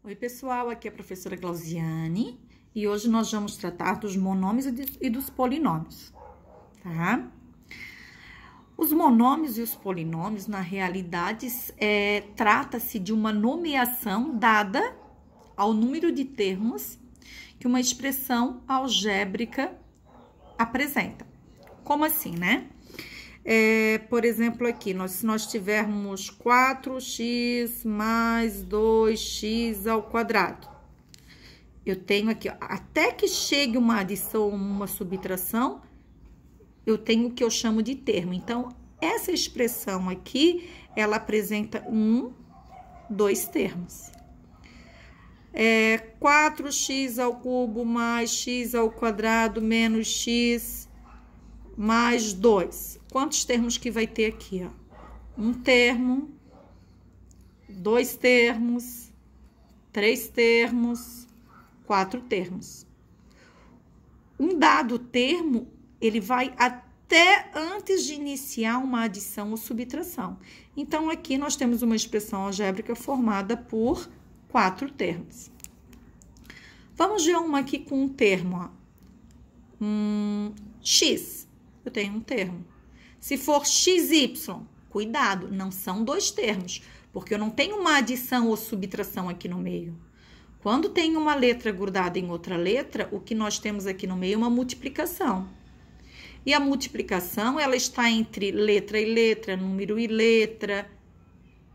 Oi, pessoal, aqui é a professora Glauziane e hoje nós vamos tratar dos monômios e dos polinômios, tá? Os monômios e os polinômios, na realidade, trata-se de uma nomeação dada ao número de termos que uma expressão algébrica apresenta. Como assim, né? Por exemplo, aqui, se nós tivermos 4x mais 2x ao quadrado, eu tenho aqui, ó, até que chegue uma adição ou uma subtração, eu tenho o que eu chamo de termo. Então, essa expressão aqui, ela apresenta dois termos. 4x ao cubo mais x ao quadrado menos x mais 2. Quantos termos que vai ter aqui, ó? Um termo, dois termos, três termos, quatro termos. Um dado termo, ele vai até antes de iniciar uma adição ou subtração. Então, aqui nós temos uma expressão algébrica formada por quatro termos. Vamos ver uma aqui com um termo, ó. X, eu tenho um termo. Se for XY, cuidado, não são dois termos, porque eu não tenho uma adição ou subtração aqui no meio. Quando tem uma letra grudada em outra letra, o que nós temos aqui no meio é uma multiplicação. E a multiplicação, ela está entre letra e letra, número e letra,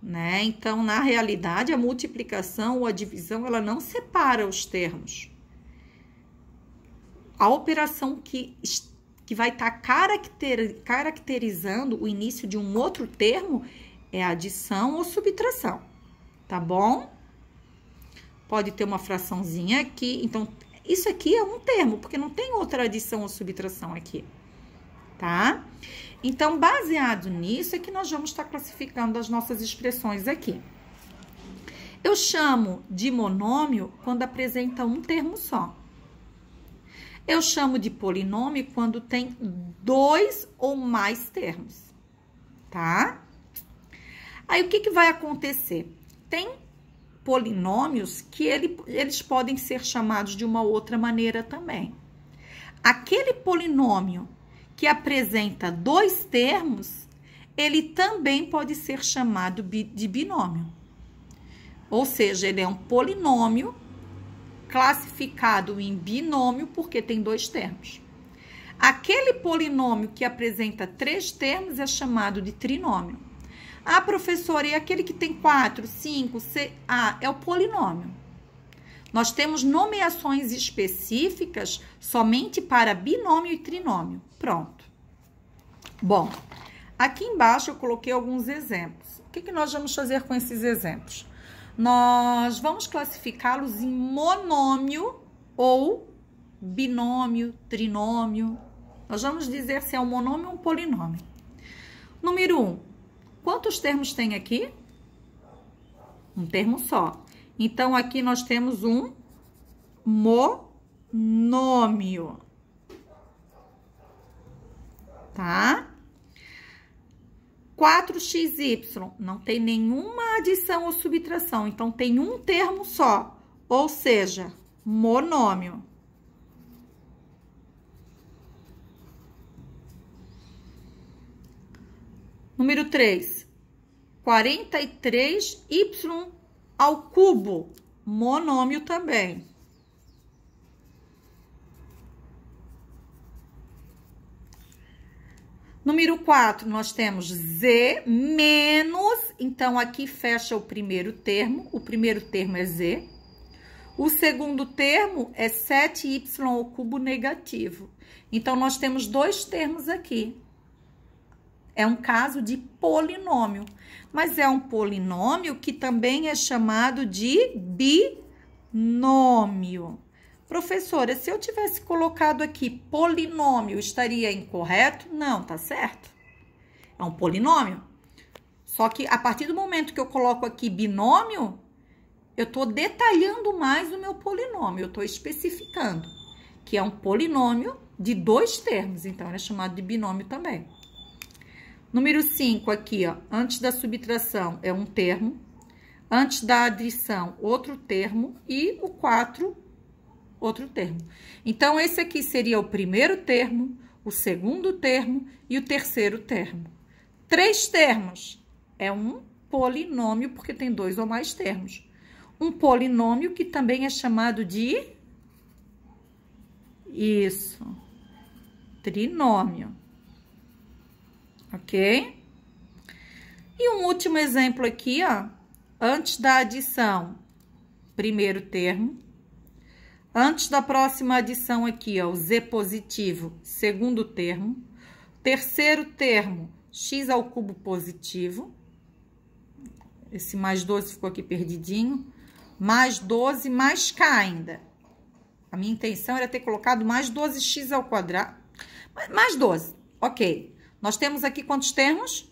né? Então, na realidade, a multiplicação ou a divisão, ela não separa os termos. A operação que vai estar caracterizando o início de um outro termo é adição ou subtração, tá bom? Pode ter uma fraçãozinha aqui, então, isso aqui é um termo, porque não tem outra adição ou subtração aqui, tá? Então, baseado nisso, é que nós vamos estar classificando as nossas expressões aqui. Eu chamo de monômio quando apresenta um termo só. Eu chamo de polinômio quando tem dois ou mais termos, tá? Aí, o que vai acontecer? Tem polinômios que eles podem ser chamados de uma outra maneira também. Aquele polinômio que apresenta dois termos, ele também pode ser chamado de binômio. Ou seja, ele é um polinômio classificado em binômio porque tem dois termos. Aquele polinômio que apresenta três termos é chamado de trinômio. Ah, professora, e aquele que tem 4, 5, 6... Ah, é o polinômio. Nós temos nomeações específicas somente para binômio e trinômio. Pronto. Bom, aqui embaixo eu coloquei alguns exemplos. O que nós vamos fazer com esses exemplos? Nós vamos classificá-los em monômio ou binômio, trinômio. Nós vamos dizer se é um monômio ou um polinômio. Número 1. Quantos termos tem aqui? Um termo só. Então, aqui nós temos um monômio. Tá? 4xy, não tem nenhuma adição ou subtração, então tem um termo só, ou seja, monômio. Número 3, 43y ao cubo, monômio também. Número 4, nós temos z menos, então aqui fecha o primeiro termo é z. O segundo termo é 7y ao cubo negativo. Então, nós temos dois termos aqui. É um caso de polinômio, mas é um polinômio que também é chamado de binômio. Professora, se eu tivesse colocado aqui polinômio, estaria incorreto? Não, tá certo. É um polinômio. Só que a partir do momento que eu coloco aqui binômio, eu estou detalhando mais o meu polinômio. Eu estou especificando que é um polinômio de dois termos. Então, ele é chamado de binômio também. Número 5 aqui, ó, antes da subtração é um termo. Antes da adição, outro termo. E o 4, outro termo. Então, esse aqui seria o primeiro termo, o segundo termo e o terceiro termo. 3 termos é um polinômio, porque tem 2 ou mais termos. Um polinômio que também é chamado de... Isso. Trinômio. Ok? E um último exemplo aqui, ó. Antes da adição, primeiro termo. Antes da próxima adição aqui, ó, o z positivo, segundo termo. Terceiro termo, x ao cubo positivo. Esse mais 12 ficou aqui perdidinho. Mais 12, mais k ainda. A minha intenção era ter colocado mais 12x ao quadrado. Mais 12, ok. Nós temos aqui quantos termos?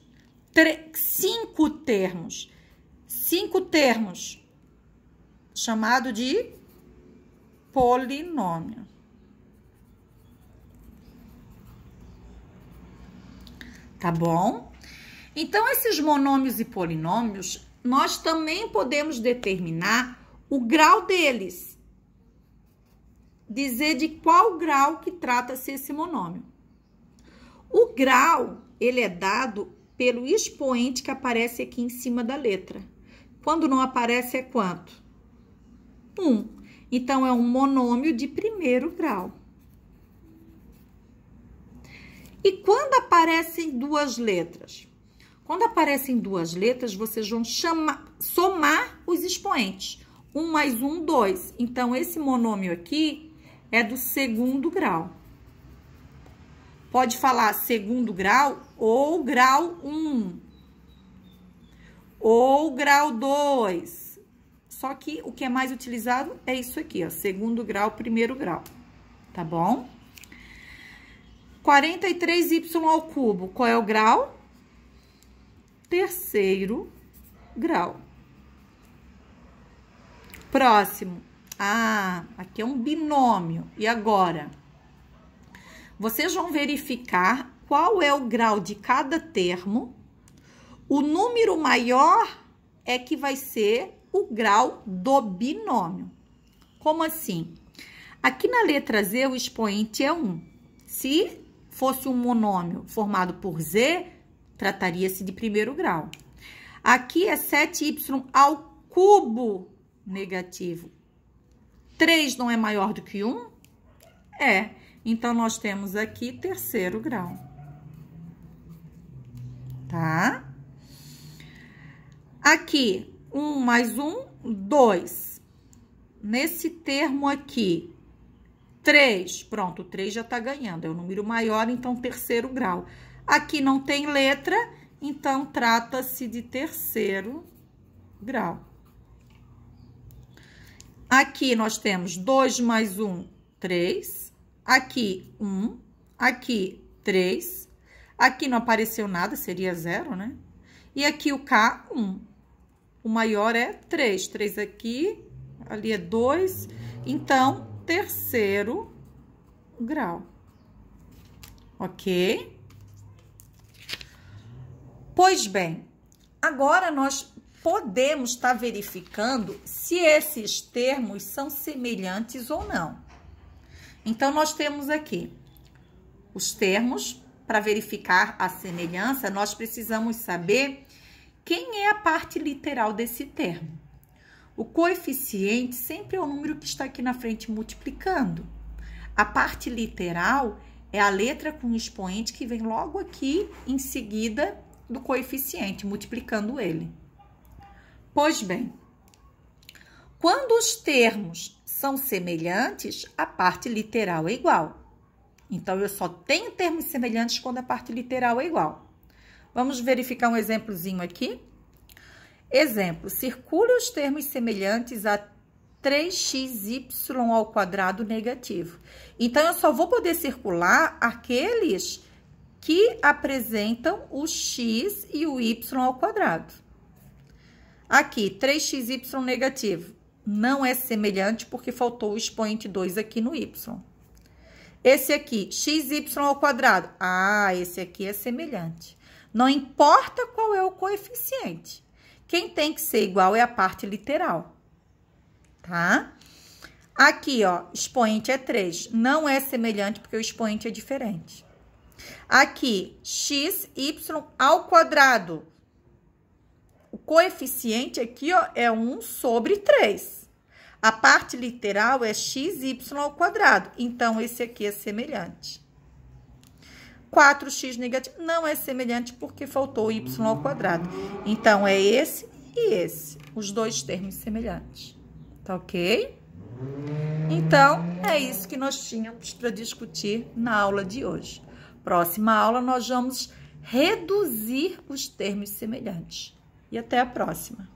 5 termos. 5 termos. Chamado de polinômio. Tá bom? Então, esses monômios e polinômios, nós também podemos determinar o grau deles. Dizer de qual grau que trata-se esse monômio. O grau, ele é dado pelo expoente que aparece aqui em cima da letra. Quando não aparece, é quanto? 1. Então, é um monômio de primeiro grau. E quando aparecem duas letras? Quando aparecem duas letras, vocês vão somar os expoentes. 1 mais 1, 2. Então, esse monômio aqui é do segundo grau. Pode falar segundo grau ou grau 1. Ou grau 2. Só que o que é mais utilizado é isso aqui, ó. Segundo grau, primeiro grau. Tá bom? 43y ao cubo. Qual é o grau? Terceiro grau. Próximo. Ah, aqui é um binômio. E agora? Vocês vão verificar qual é o grau de cada termo. O número maior é que vai ser o grau do binômio. Como assim? Aqui na letra Z, o expoente é 1. Se fosse um monômio formado por Z, trataria-se de primeiro grau. Aqui é 7y ao cubo negativo. 3 não é maior do que 1? É. Então, nós temos aqui terceiro grau. Tá? Aqui, 1 mais 1, 2. Nesse termo aqui, 3. Pronto, o 3 já tá ganhando. É o número maior, então, terceiro grau. Aqui não tem letra, então, trata-se de terceiro grau. Aqui, nós temos 2 mais 1, 3. Aqui, 1. Aqui, 3. Aqui não apareceu nada, seria 0, né? E aqui o K, 1. O maior é 3. 3 aqui, ali é 2. Então, terceiro grau. Ok? Pois bem, agora nós podemos estar verificando se esses termos são semelhantes ou não. Então, nós temos aqui os termos. Para verificar a semelhança, nós precisamos saber quem é a parte literal desse termo. O coeficiente sempre é o número que está aqui na frente multiplicando. A parte literal é a letra com o expoente que vem logo aqui em seguida do coeficiente, multiplicando ele. Pois bem, quando os termos são semelhantes, a parte literal é igual. Então, eu só tenho termos semelhantes quando a parte literal é igual. Vamos verificar um exemplozinho aqui. Exemplo, circule os termos semelhantes a 3xy ao quadrado negativo. Então, eu só vou poder circular aqueles que apresentam o x e o y ao quadrado. Aqui, 3xy negativo. Não é semelhante porque faltou o expoente 2 aqui no y. Esse aqui, xy ao quadrado. Ah, esse aqui é semelhante. Não importa qual é o coeficiente. Quem tem que ser igual é a parte literal, tá? Aqui, ó, expoente é 3. Não é semelhante porque o expoente é diferente. Aqui, x, y ao quadrado. O coeficiente aqui, ó, é 1 sobre 3. A parte literal é x, y ao quadrado. Então, esse aqui é semelhante. 4x negativo não é semelhante porque faltou y ao quadrado. Então, é esse e esse. Os dois termos semelhantes. Tá ok? Então, é isso que nós tínhamos para discutir na aula de hoje. Próxima aula, nós vamos reduzir os termos semelhantes. E até a próxima.